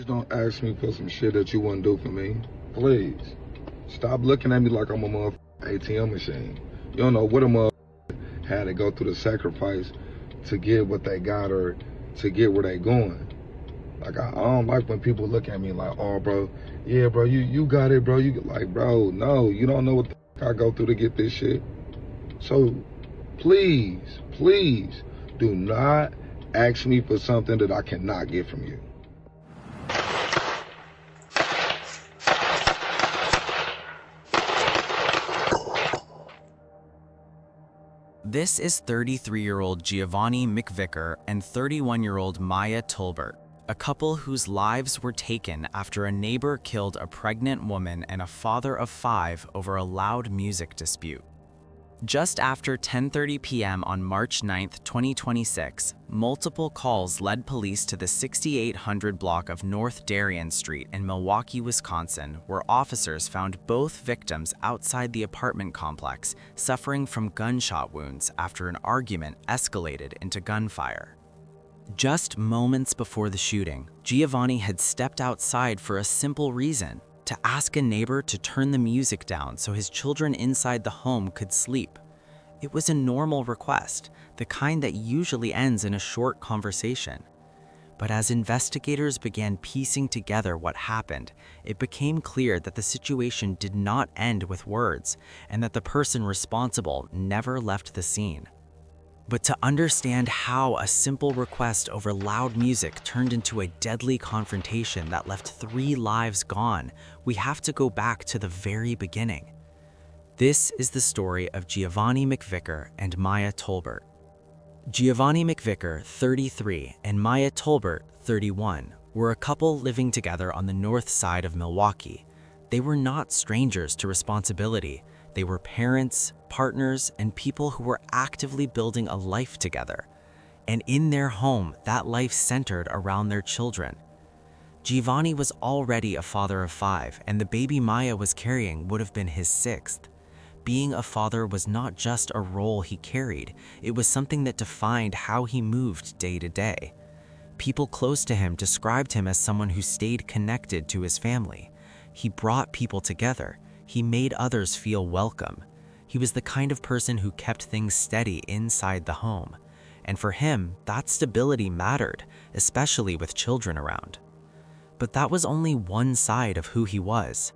Please don't ask me for some shit that you wouldn't do for me. Please. Stop looking at me like I'm a motherfucking ATM machine. You don't know what a motherfucker had to go through the sacrifice to get what they got or to get where they going. Like, I don't like when people look at me like, oh, bro, yeah, bro, you got it, bro. You like, bro, no, you don't know what the fuck I go through to get this shit. So, please, please, do not ask me for something that I cannot get from you. This is 33-year-old Giovanni McVicker and 31-year-old Maya Tolbert, a couple whose lives were taken after a neighbor killed a pregnant woman and a father of 5 over a loud music dispute. Just after 10:30 p.m. on March 9, 2026, multiple calls led police to the 6800 block of North Darien Street in Milwaukee, Wisconsin, where officers found both victims outside the apartment complex suffering from gunshot wounds after an argument escalated into gunfire. Just moments before the shooting, Giovanni had stepped outside for a simple reason: to ask a neighbor to turn the music down so his children inside the home could sleep. It was a normal request, the kind that usually ends in a short conversation. But as investigators began piecing together what happened, it became clear that the situation did not end with words, and that the person responsible never left the scene. But to understand how a simple request over loud music turned into a deadly confrontation that left 3 lives gone, we have to go back to the very beginning. This is the story of Giovanni McVicker and Maya Tolbert. Giovanni McVicker, 33, and Maya Tolbert, 31, were a couple living together on the north side of Milwaukee. They were not strangers to responsibility. They were parents, partners, and people who were actively building a life together. And in their home, that life centered around their children. Giovanni was already a father of 5, and the baby Maya was carrying would have been his 6th. Being a father was not just a role he carried, it was something that defined how he moved day to day. People close to him described him as someone who stayed connected to his family. He brought people together. He made others feel welcome. He was the kind of person who kept things steady inside the home. And for him, that stability mattered, especially with children around. But that was only one side of who he was.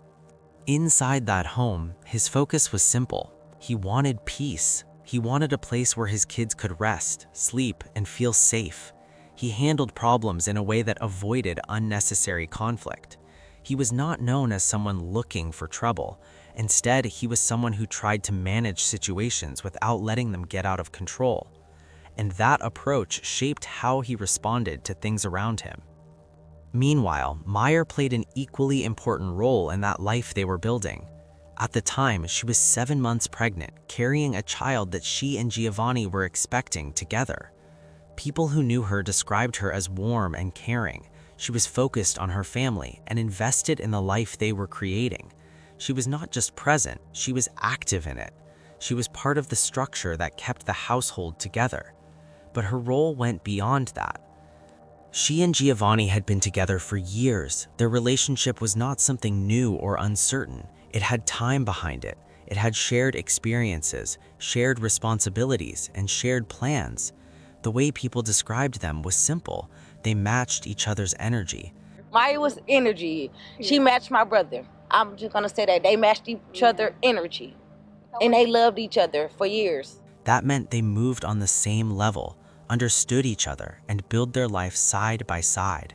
Inside that home, his focus was simple. He wanted peace. He wanted a place where his kids could rest, sleep, and feel safe. He handled problems in a way that avoided unnecessary conflict. He was not known as someone looking for trouble. Instead, he was someone who tried to manage situations without letting them get out of control. And that approach shaped how he responded to things around him. Meanwhile, Maya played an equally important role in that life they were building. At the time, she was 7 months pregnant, carrying a child that she and Giovanni were expecting together. People who knew her described her as warm and caring. She was focused on her family and invested in the life they were creating. She was not just present, she was active in it. She was part of the structure that kept the household together. But her role went beyond that. She and Giovanni had been together for years. Their relationship was not something new or uncertain. It had time behind it. It had shared experiences, shared responsibilities, and shared plans. The way people described them was simple. They matched each other's energy. Maya was energy. She matched my brother. I'm just gonna say that. They matched each other energy. And they loved each other for years. That meant they moved on the same level, understood each other, and built their life side by side.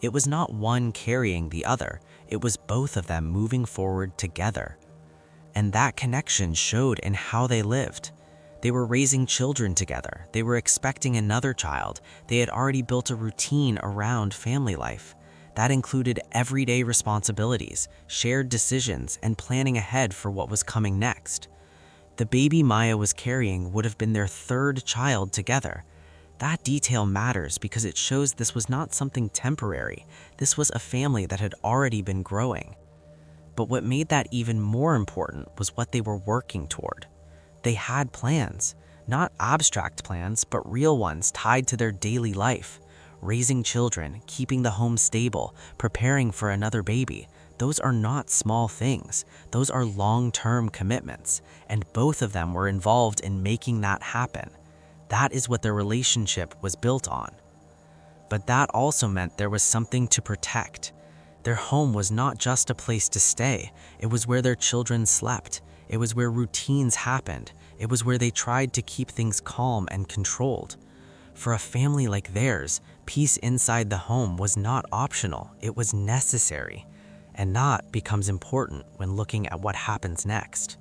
It was not one carrying the other, it was both of them moving forward together. And that connection showed in how they lived. They were raising children together, they were expecting another child, they had already built a routine around family life. That included everyday responsibilities, shared decisions, and planning ahead for what was coming next. The baby Maya was carrying would have been their 3rd child together. That detail matters because it shows this was not something temporary. This was a family that had already been growing. But what made that even more important was what they were working toward. They had plans, not abstract plans, but real ones tied to their daily life. raising children, keeping the home stable, preparing for another baby. Those are not small things. Those are long-term commitments, and both of them were involved in making that happen. That is what their relationship was built on. But that also meant there was something to protect. Their home was not just a place to stay. It was where their children slept. It was where routines happened. It was where they tried to keep things calm and controlled. For a family like theirs, peace inside the home was not optional. It was necessary. And that becomes important when looking at what happens next.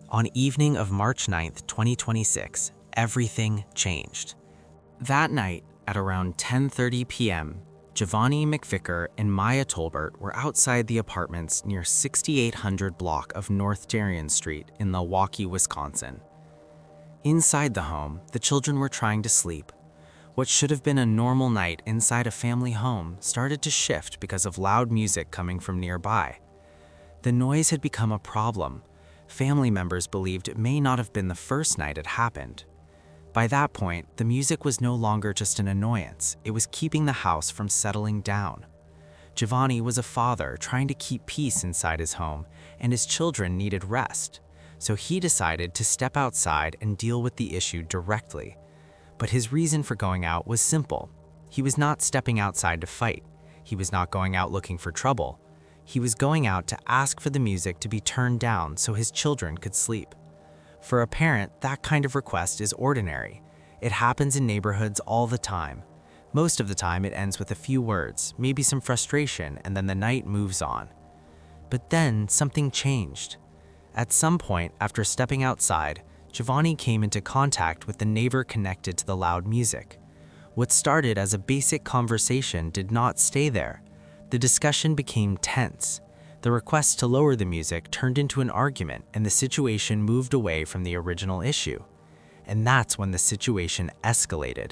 On evening of March 9th, 2026, everything changed. That night, at around 10:30 p.m., Giovanni McVicker and Maya Tolbert were outside the apartments near 6800 block of North Darien Street in Milwaukee, Wisconsin. Inside the home, the children were trying to sleep. What should have been a normal night inside a family home started to shift because of loud music coming from nearby. The noise had become a problem. Family members believed it may not have been the first night it happened. By that point, the music was no longer just an annoyance. It was keeping the house from settling down. Giovanni was a father trying to keep peace inside his home, and his children needed rest. So he decided to step outside and deal with the issue directly. But his reason for going out was simple. He was not stepping outside to fight. He was not going out looking for trouble. He was going out to ask for the music to be turned down so his children could sleep. For a parent, that kind of request is ordinary. It happens in neighborhoods all the time. Most of the time it ends with a few words, maybe some frustration, and then the night moves on. But then something changed. At some point, after stepping outside, Giovanni came into contact with the neighbor connected to the loud music. What started as a basic conversation did not stay there. The discussion became tense. The request to lower the music turned into an argument, and the situation moved away from the original issue. And that's when the situation escalated.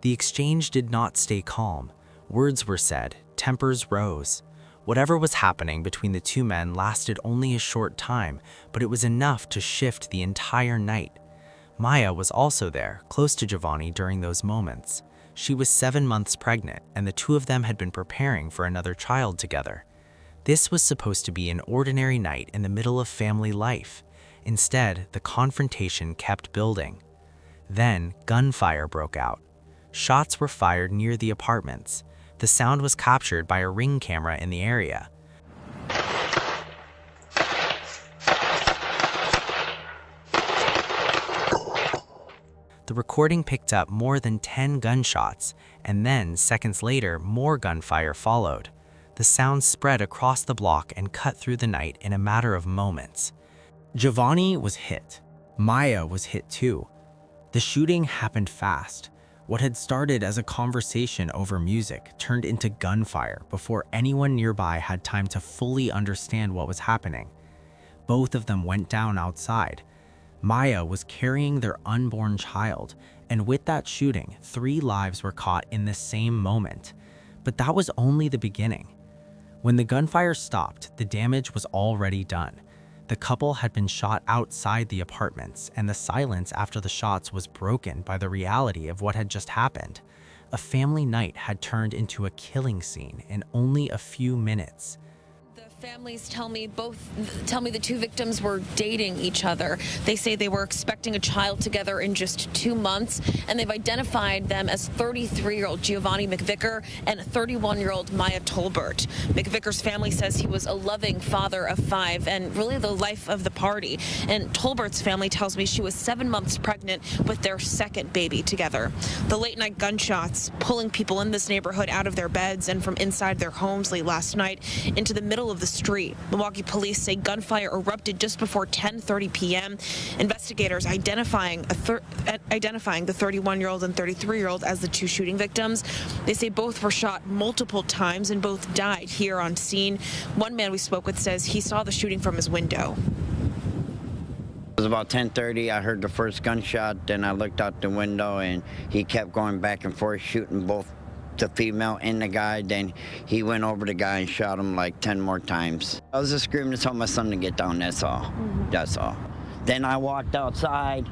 The exchange did not stay calm. Words were said, tempers rose. Whatever was happening between the two men lasted only a short time, but it was enough to shift the entire night. Maya was also there, close to Giovanni during those moments. She was 7 months pregnant, and the two of them had been preparing for another child together. This was supposed to be an ordinary night in the middle of family life. Instead, the confrontation kept building. Then, gunfire broke out. Shots were fired near the apartments. The sound was captured by a Ring camera in the area. The recording picked up more than 10 gunshots, and then, seconds later, more gunfire followed. The sound spread across the block and cut through the night in a matter of moments. Giovanni was hit. Maya was hit too. The shooting happened fast. What had started as a conversation over music turned into gunfire before anyone nearby had time to fully understand what was happening. Both of them went down outside. Maya was carrying their unborn child, and with that shooting, 3 lives were caught in the same moment. But that was only the beginning. When the gunfire stopped, the damage was already done. The couple had been shot outside the apartments, and the silence after the shots was broken by the reality of what had just happened. A family night had turned into a killing scene in only a few minutes. Families tell me the two victims were dating each other. They say they were expecting a child together in just 2 months, and they've identified them as 33-year-old Giovanni McVicker and 31-year-old Maya Tolbert. McVicker's family says he was a loving father of 5 and really the life of the party. And Tolbert's family tells me she was 7 months pregnant with their second baby together. The late-night gunshots pulling people in this neighborhood out of their beds and from inside their homes late last night into the middle of the street. Milwaukee police say gunfire erupted just before 10:30 p.m. Investigators identifying the 31-year-old and 33-year-old as the two shooting victims. They say both were shot multiple times and both died here on scene. One man we spoke with says he saw the shooting from his window. It was about 10:30. I heard the first gunshot, then I looked out the window and he kept going back and forth shooting both the female and the guy. Then he went over the guy and shot him like 10 more times. I was just screaming to tell my son to get down, that's all. That's all. Then I walked outside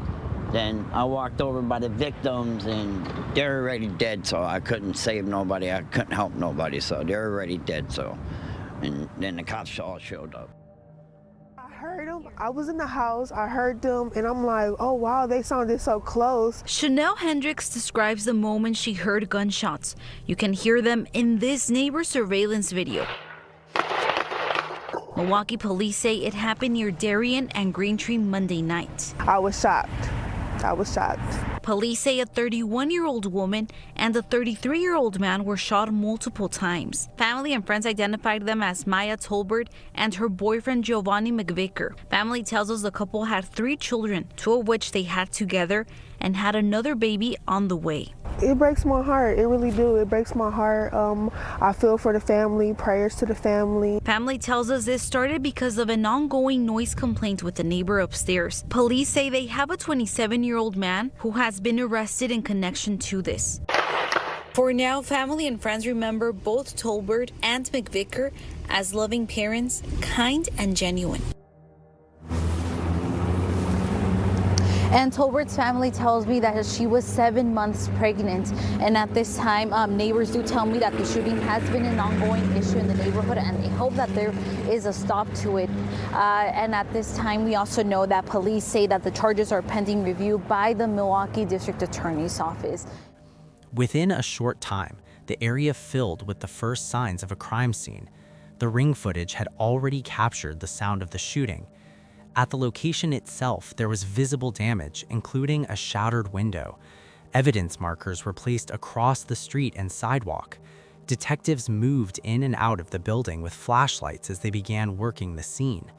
Then I walked over by the victims, and they're already dead, so I couldn't save nobody. I couldn't help nobody, so they're already dead. So, and then the cops all showed up. I heard them. I was in the house. I heard them, and I'm like, oh, wow, they sounded so close. Chanel Hendricks describes the moment she heard gunshots. You can hear them in this neighbor surveillance video. Milwaukee police say it happened near Darien and Greentree Monday night. I was shocked. I was shocked. Police say a 31-year-old woman and a 33-year-old man were shot multiple times. Family and friends identified them as Maya Tolbert and her boyfriend Giovanni McVicker. Family tells us the couple had 3 children, 2 of which they had together, and had another baby on the way. It breaks my heart. It really do. It breaks my heart. I feel for the family. Prayers to the family. Family tells us this started because of an ongoing noise complaint with the neighbor upstairs. Police say they have a 27-year-old man who has been arrested in connection to this. For now, family and friends remember both Tolbert and McVicker as loving parents, kind and genuine. And Tolbert's family tells me that she was 7 months pregnant. And at this time, neighbors do tell me that the shooting has been an ongoing issue in the neighborhood, and they hope that there is a stop to it. And at this time, we also know that police say that the charges are pending review by the Milwaukee District Attorney's Office. Within a short time, the area filled with the first signs of a crime scene. The ring footage had already captured the sound of the shooting. At the location itself, there was visible damage, including a shattered window. Evidence markers were placed across the street and sidewalk. Detectives moved in and out of the building with flashlights as they began working the scene.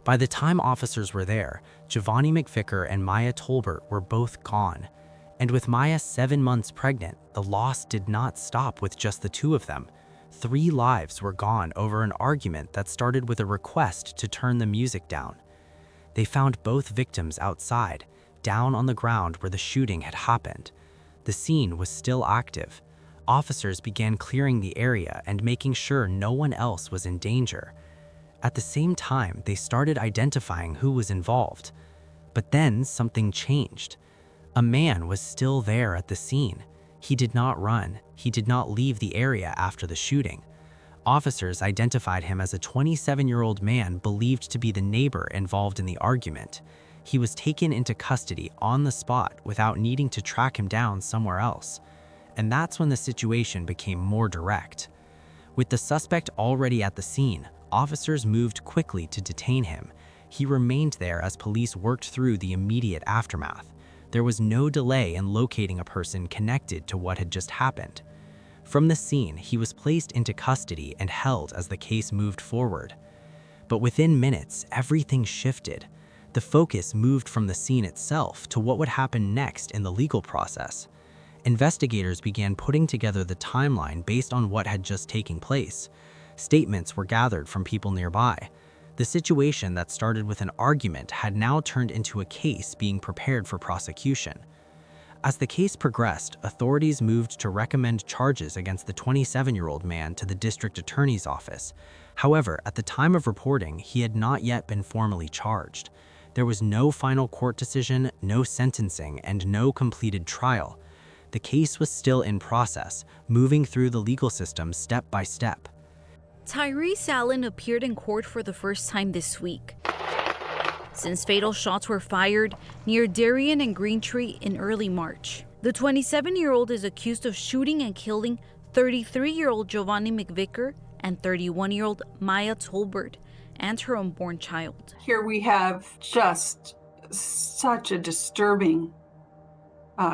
By the time officers were there, Giovanni McVicker and Maya Tolbert were both gone. And with Maya 7 months pregnant, the loss did not stop with just the 2 of them. 3 lives were gone over an argument that started with a request to turn the music down. They found both victims outside, down on the ground where the shooting had happened. The scene was still active. Officers began clearing the area and making sure no one else was in danger. At the same time, they started identifying who was involved. But then something changed. A man was still there at the scene. He did not run. He did not leave the area after the shooting. Officers identified him as a 27-year-old man believed to be the neighbor involved in the argument. He was taken into custody on the spot without needing to track him down somewhere else. And that's when the situation became more direct. With the suspect already at the scene, officers moved quickly to detain him. He remained there as police worked through the immediate aftermath. There was no delay in locating a person connected to what had just happened. From the scene, he was placed into custody and held as the case moved forward. But within minutes, everything shifted. The focus moved from the scene itself to what would happen next in the legal process. Investigators began putting together the timeline based on what had just taken place. Statements were gathered from people nearby. The situation that started with an argument had now turned into a case being prepared for prosecution. As the case progressed, authorities moved to recommend charges against the 27-year-old man to the district attorney's office. However, at the time of reporting, he had not yet been formally charged. There was no final court decision, no sentencing, and no completed trial. The case was still in process, moving through the legal system step by step. Tyrese Allen appeared in court for the first time this week, since fatal shots were fired near Darien and Greentree in early March. The 27-year-old is accused of shooting and killing 33-year-old Giovanni McVicker and 31-year-old Maya Tolbert and her unborn child. Here we have just such a disturbing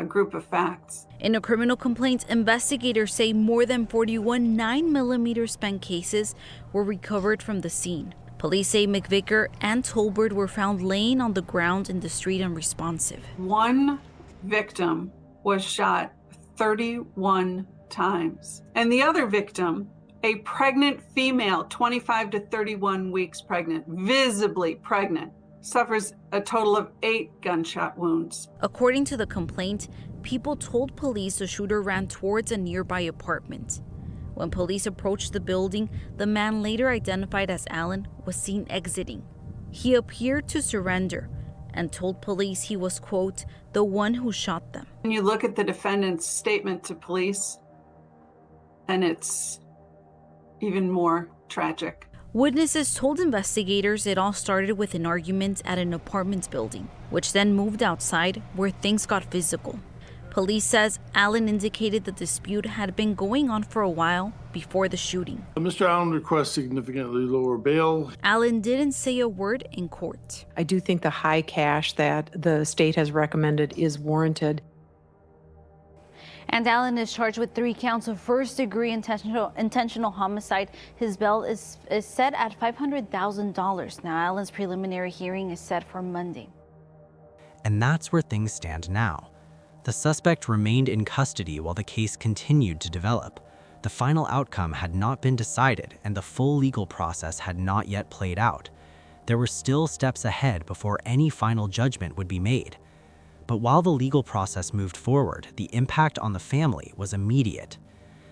group of facts. In a criminal complaint, investigators say more than 41 9mm spent cases were recovered from the scene. Police say McVicker and Tolbert were found laying on the ground in the street unresponsive. One victim was shot 31 times. And the other victim, a pregnant female, 25 to 31 weeks pregnant, visibly pregnant, suffers a total of 8 gunshot wounds. According to the complaint, people told police the shooter ran towards a nearby apartment. When police approached the building, the man later identified as Allen was seen exiting. He appeared to surrender, and told police he was, quote, the one who shot them. And you look at the defendant's statement to police, and it's even more tragic. Witnesses told investigators it all started with an argument at an apartment building, which then moved outside where things got physical. Police says Allen indicated the dispute had been going on for a while before the shooting. Mr. Allen requests significantly lower bail. Allen didn't say a word in court. I do think the high cash that the state has recommended is warranted. And Allen is charged with 3 counts of first-degree intentional homicide. His bail is set at $500,000. Now, Allen's preliminary hearing is set for Monday. And that's where things stand now. The suspect remained in custody while the case continued to develop. The final outcome had not been decided, and the full legal process had not yet played out. There were still steps ahead before any final judgment would be made. But while the legal process moved forward, the impact on the family was immediate.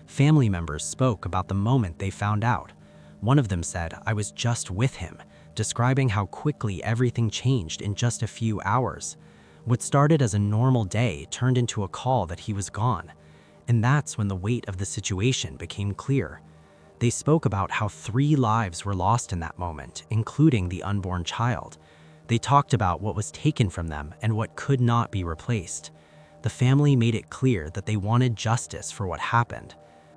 Family members spoke about the moment they found out. One of them said, "I was just with him," describing how quickly everything changed in just a few hours. What started as a normal day turned into a call that he was gone. And that's when the weight of the situation became clear. They spoke about how 3 lives were lost in that moment, including the unborn child. They talked about what was taken from them and what could not be replaced. The family made it clear that they wanted justice for what happened.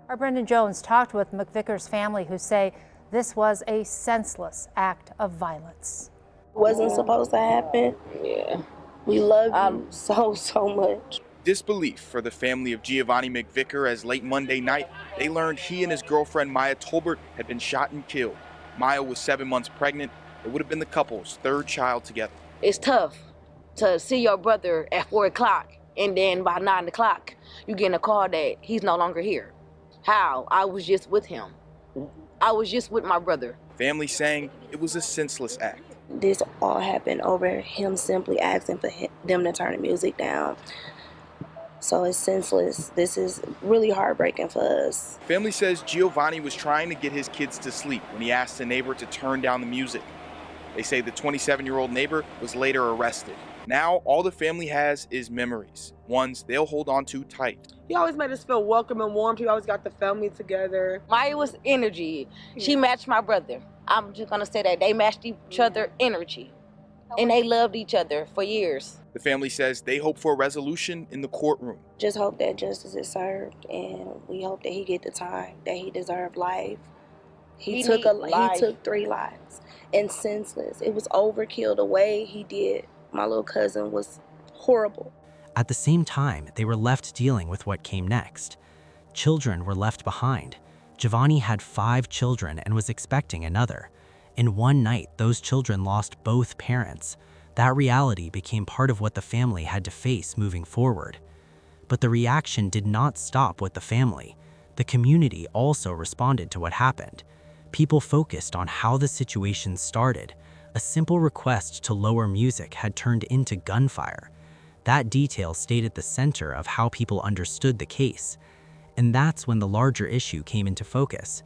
Our Brendan Jones talked with McVicker's family, who say this was a senseless act of violence. Wasn't supposed to happen. Yeah. We love you so much. Disbelief for the family of Giovanni McVicker as late Monday night, they learned he and his girlfriend Maya Tolbert had been shot and killed. Maya was 7 months pregnant. It would have been the couple's 3rd child together. It's tough to see your brother at 4 o'clock and then by 9 o'clock you get a call that he's no longer here. How? I was just with him. I was just with my brother. Family saying it was a senseless act. This all happened over him simply asking for them to turn the music down. So it's senseless. This is really heartbreaking for us. Family says Giovanni was trying to get his kids to sleep when he asked a neighbor to turn down the music. They say the 27-year-old neighbor was later arrested. Now all the family has is memories, ones they'll hold on to tight. He always made us feel welcome and warm. He always got the family together. Maya was energy. She matched my brother. I'm just gonna say that they matched each other energy. And they loved each other for years. The family says they hope for a resolution in the courtroom. Just hope that justice is served, and we hope that he get the time that he deserved. Life. He took 3 lives, and senseless. It was overkill. The way he did my little cousin was horrible. At the same time, they were left dealing with what came next. Children were left behind. Giovanni had 5 children and was expecting another. In one night, those children lost both parents. That reality became part of what the family had to face moving forward. But the reaction did not stop with the family. The community also responded to what happened. People focused on how the situation started. A simple request to lower music had turned into gunfire. That detail stayed at the center of how people understood the case. And that's when the larger issue came into focus.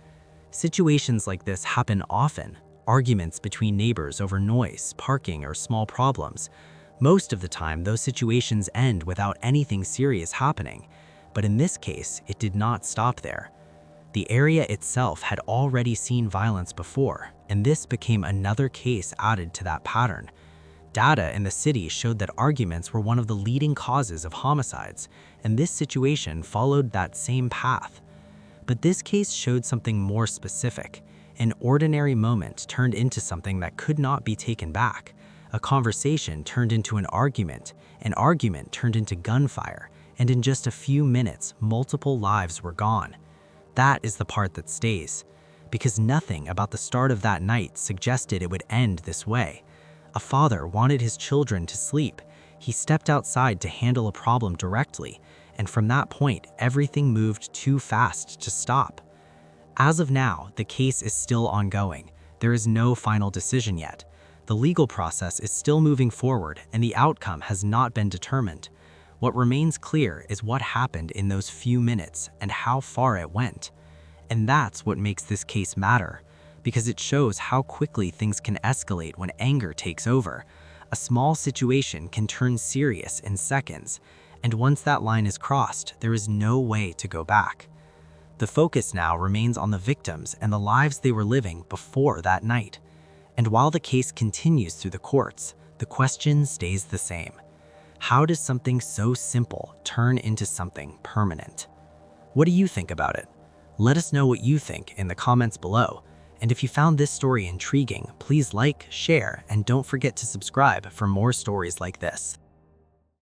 Situations like this happen often. Arguments between neighbors over noise, parking, or small problems. Most of the time, those situations end without anything serious happening. But in this case, it did not stop there. The area itself had already seen violence before, and this became another case added to that pattern. Data in the city showed that arguments were one of the leading causes of homicides, and this situation followed that same path. But this case showed something more specific. An ordinary moment turned into something that could not be taken back. A conversation turned into an argument turned into gunfire, and in just a few minutes, multiple lives were gone. That is the part that stays, because nothing about the start of that night suggested it would end this way. A father wanted his children to sleep. He stepped outside to handle a problem directly, and from that point, everything moved too fast to stop. As of now, the case is still ongoing. There is no final decision yet. The legal process is still moving forward, and the outcome has not been determined. What remains clear is what happened in those few minutes and how far it went. And that's what makes this case matter, because it shows how quickly things can escalate when anger takes over. A small situation can turn serious in seconds, and once that line is crossed, there is no way to go back. The focus now remains on the victims and the lives they were living before that night. And while the case continues through the courts, the question stays the same. How does something so simple turn into something permanent? What do you think about it? Let us know what you think in the comments below. And if you found this story intriguing, please like, share, and don't forget to subscribe for more stories like this.